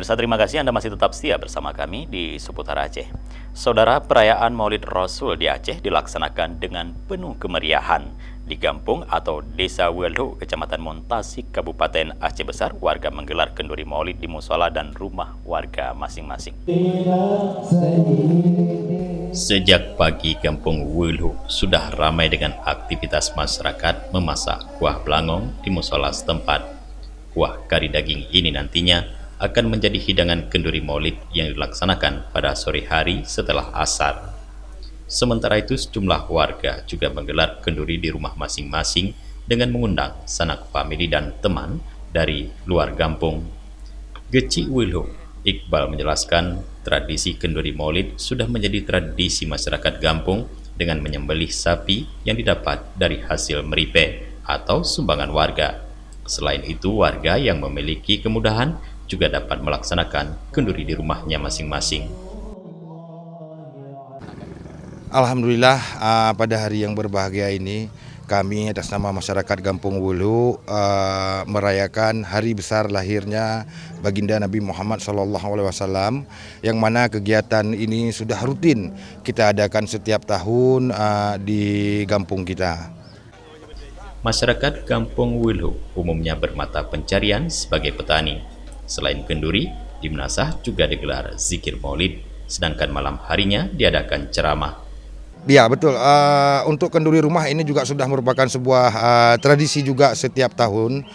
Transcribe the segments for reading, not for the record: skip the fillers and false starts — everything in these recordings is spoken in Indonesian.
Pemirsa, terima kasih Anda masih tetap setia bersama kami di seputar Aceh. Saudara, perayaan Maulid Rasul di Aceh dilaksanakan dengan penuh kemeriahan. Di kampung atau Desa Welho, Kecamatan Montasik, Kabupaten Aceh Besar, warga menggelar kenduri Maulid di musola dan rumah warga masing-masing. Sejak pagi, kampung Welho sudah ramai dengan aktivitas masyarakat memasak kuah belangong di musola setempat. Kuah kari daging ini nantinya akan menjadi hidangan kenduri Maulid yang dilaksanakan pada sore hari setelah asar. Sementara itu, sejumlah warga juga menggelar kenduri di rumah masing-masing dengan mengundang sanak famili dan teman dari luar kampung. Geci Wilho Iqbal menjelaskan tradisi kenduri Maulid sudah menjadi tradisi masyarakat kampung dengan menyembelih sapi yang didapat dari hasil meripe atau sumbangan warga. Selain itu, warga yang memiliki kemudahan juga dapat melaksanakan kenduri di rumahnya masing-masing. Alhamdulillah, pada hari yang berbahagia ini kami atas nama masyarakat Kampung Wulu merayakan hari besar lahirnya baginda Nabi Muhammad SAW, yang mana kegiatan ini sudah rutin kita adakan setiap tahun di kampung kita. Masyarakat Kampung Wulu umumnya bermata pencarian sebagai petani. Selain kenduri, di Menasah juga digelar zikir Maulid, sedangkan malam harinya diadakan ceramah. Ya betul, untuk kenduri rumah ini juga sudah merupakan sebuah tradisi juga setiap tahun.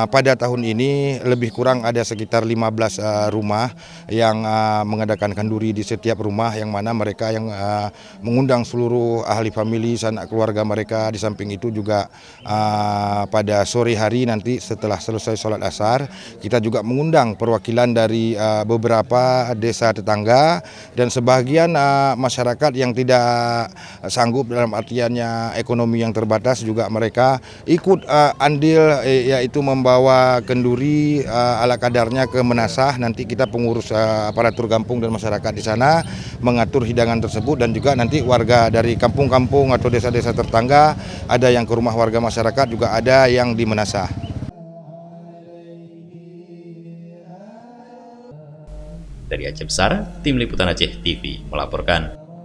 Pada tahun ini lebih kurang ada sekitar 15 rumah yang mengadakan kenduri di setiap rumah, yang mana mereka yang mengundang seluruh ahli famili, sanak keluarga mereka. Di samping itu juga pada sore hari nanti setelah selesai sholat asar, kita juga mengundang perwakilan dari beberapa desa tetangga dan sebagian masyarakat yang tidak sanggup dalam artiannya ekonomi yang terbatas, juga mereka ikut andil, yaitu membawa kenduri ala kadarnya ke Menasah. Nanti kita pengurus aparatur kampung dan masyarakat di sana mengatur hidangan tersebut, dan juga nanti warga dari kampung-kampung atau desa-desa tetangga, ada yang ke rumah warga masyarakat, juga ada yang di Menasah. Dari Aceh Besar, Tim Liputan Aceh TV melaporkan.